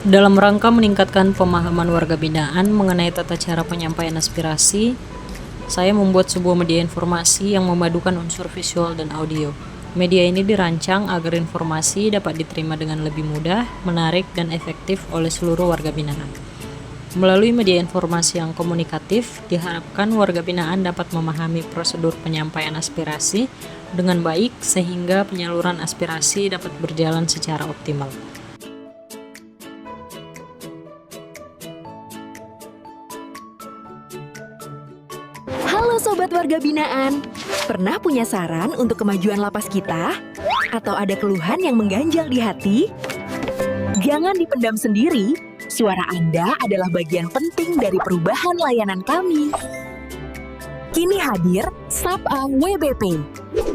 Dalam rangka meningkatkan pemahaman warga binaan mengenai tata cara penyampaian aspirasi, saya membuat sebuah media informasi yang memadukan unsur visual dan audio. Media ini dirancang agar informasi dapat diterima dengan lebih mudah, menarik, dan efektif oleh seluruh warga binaan. Melalui media informasi yang komunikatif, diharapkan warga binaan dapat memahami prosedur penyampaian aspirasi dengan baik sehingga penyaluran aspirasi dapat berjalan secara optimal. Halo Sobat Warga Binaan, pernah punya saran untuk kemajuan lapas kita? Atau ada keluhan yang mengganjal di hati? Jangan dipendam sendiri, suara Anda adalah bagian penting dari perubahan layanan kami. Kini hadir SAPA WBP,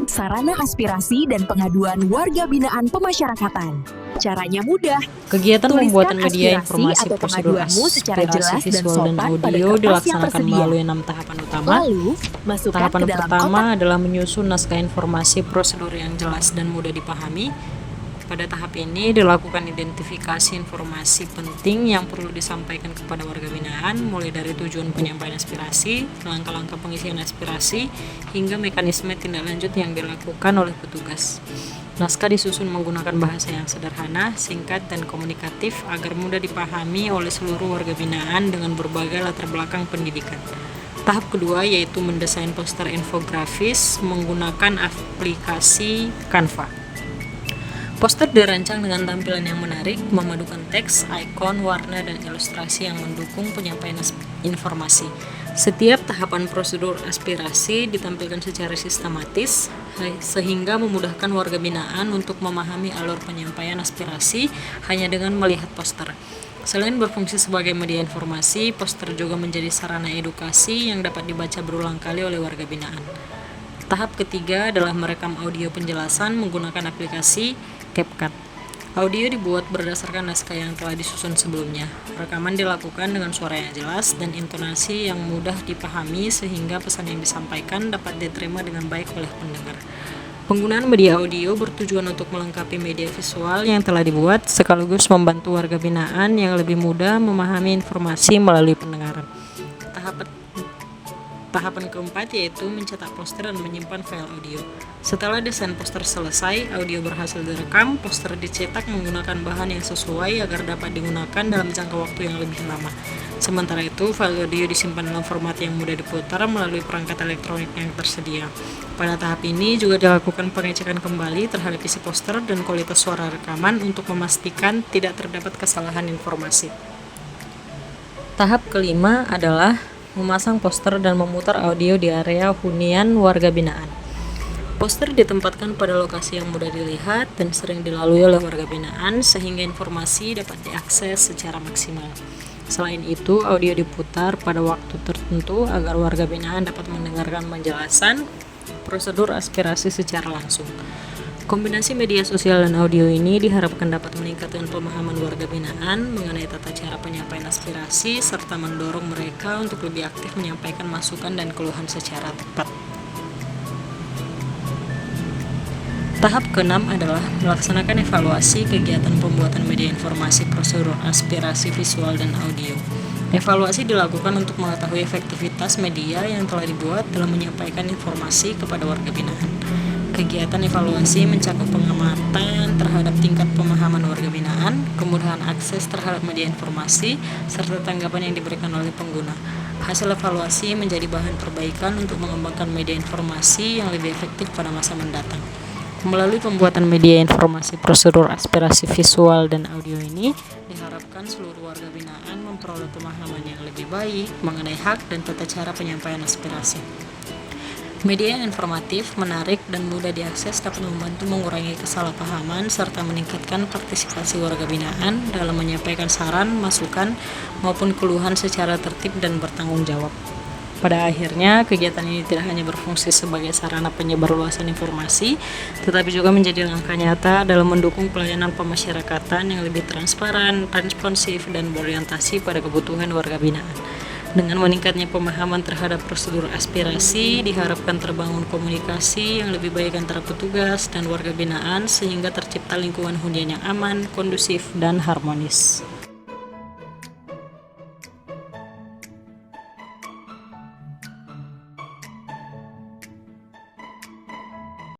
Sarana Aspirasi dan Pengaduan Warga Binaan Pemasyarakatan. Caranya mudah. Kegiatan Tuliskan pembuatan media aspirasi informasi atau prosedur pengaduanmu secara aspirasi jelas dan visual dan sopan pada audio kertas yang dilaksanakan tersedia. melalui 6 tahapan utama. Lalu, masukkan Tahapan ke dalam pertama kotak. adalah menyusun naskah informasi prosedur yang jelas dan mudah dipahami. Pada tahap ini dilakukan identifikasi informasi penting yang perlu disampaikan kepada warga binaan, mulai dari tujuan penyampaian aspirasi, langkah-langkah pengisian aspirasi, hingga mekanisme tindak lanjut yang dilakukan oleh petugas. Naskah disusun menggunakan bahasa yang sederhana, singkat, dan komunikatif agar mudah dipahami oleh seluruh warga binaan dengan berbagai latar belakang pendidikan. Tahap kedua yaitu mendesain poster infografis menggunakan aplikasi Canva. Poster dirancang dengan tampilan yang menarik, memadukan teks, ikon, warna, dan ilustrasi yang mendukung penyampaian informasi. Setiap tahapan prosedur aspirasi ditampilkan secara sistematis, sehingga memudahkan warga binaan untuk memahami alur penyampaian aspirasi hanya dengan melihat poster. Selain berfungsi sebagai media informasi, poster juga menjadi sarana edukasi yang dapat dibaca berulang kali oleh warga binaan. Tahap ketiga adalah merekam audio penjelasan menggunakan aplikasi CapCut. Audio dibuat berdasarkan naskah yang telah disusun sebelumnya. Rekaman dilakukan dengan suara yang jelas dan intonasi yang mudah dipahami sehingga pesan yang disampaikan dapat diterima dengan baik oleh pendengar. Penggunaan media audio bertujuan untuk melengkapi media visual yang telah dibuat sekaligus membantu warga binaan yang lebih mudah memahami informasi melalui pendengaran. Tahapan keempat yaitu mencetak poster dan menyimpan file audio. Setelah desain poster selesai, audio berhasil direkam, poster dicetak menggunakan bahan yang sesuai agar dapat digunakan dalam jangka waktu yang lebih lama. Sementara itu, file audio disimpan dalam format yang mudah diputar melalui perangkat elektronik yang tersedia. Pada tahap ini juga dilakukan pengecekan kembali terhadap isi poster dan kualitas suara rekaman untuk memastikan tidak terdapat kesalahan informasi. Tahap kelima adalah memasang poster dan memutar audio di area hunian warga binaan. Poster ditempatkan pada lokasi yang mudah dilihat dan sering dilalui oleh warga binaan sehingga informasi dapat diakses secara maksimal. Selain itu, audio diputar pada waktu tertentu agar warga binaan dapat mendengarkan penjelasan prosedur aspirasi secara langsung. Kombinasi media sosial dan audio ini diharapkan dapat meningkatkan pemahaman warga binaan mengenai tata cara penyampaian aspirasi serta mendorong mereka untuk lebih aktif menyampaikan masukan dan keluhan secara tepat. Tahap keenam adalah melaksanakan evaluasi kegiatan pembuatan media informasi prosedur aspirasi visual dan audio. Evaluasi dilakukan untuk mengetahui efektivitas media yang telah dibuat dalam menyampaikan informasi kepada warga binaan. Kegiatan evaluasi mencakup pengamatan terhadap tingkat pemahaman warga binaan, kemudahan akses terhadap media informasi, serta tanggapan yang diberikan oleh pengguna. Hasil evaluasi menjadi bahan perbaikan untuk mengembangkan media informasi yang lebih efektif pada masa mendatang. Melalui pembuatan media informasi prosedur aspirasi visual dan audio ini, diharapkan seluruh warga binaan memperoleh pemahaman yang lebih baik mengenai hak dan tata cara penyampaian aspirasi. Media yang informatif, menarik, dan mudah diakses dapat membantu mengurangi kesalahpahaman serta meningkatkan partisipasi warga binaan dalam menyampaikan saran, masukan, maupun keluhan secara tertib dan bertanggung jawab. Pada akhirnya, kegiatan ini tidak hanya berfungsi sebagai sarana penyebarluasan informasi, tetapi juga menjadi langkah nyata dalam mendukung pelayanan pemasyarakatan yang lebih transparan, responsif, dan berorientasi pada kebutuhan warga binaan. Dengan meningkatnya pemahaman terhadap prosedur aspirasi, diharapkan terbangun komunikasi yang lebih baik antara petugas dan warga binaan sehingga tercipta lingkungan hunian yang aman, kondusif, dan harmonis.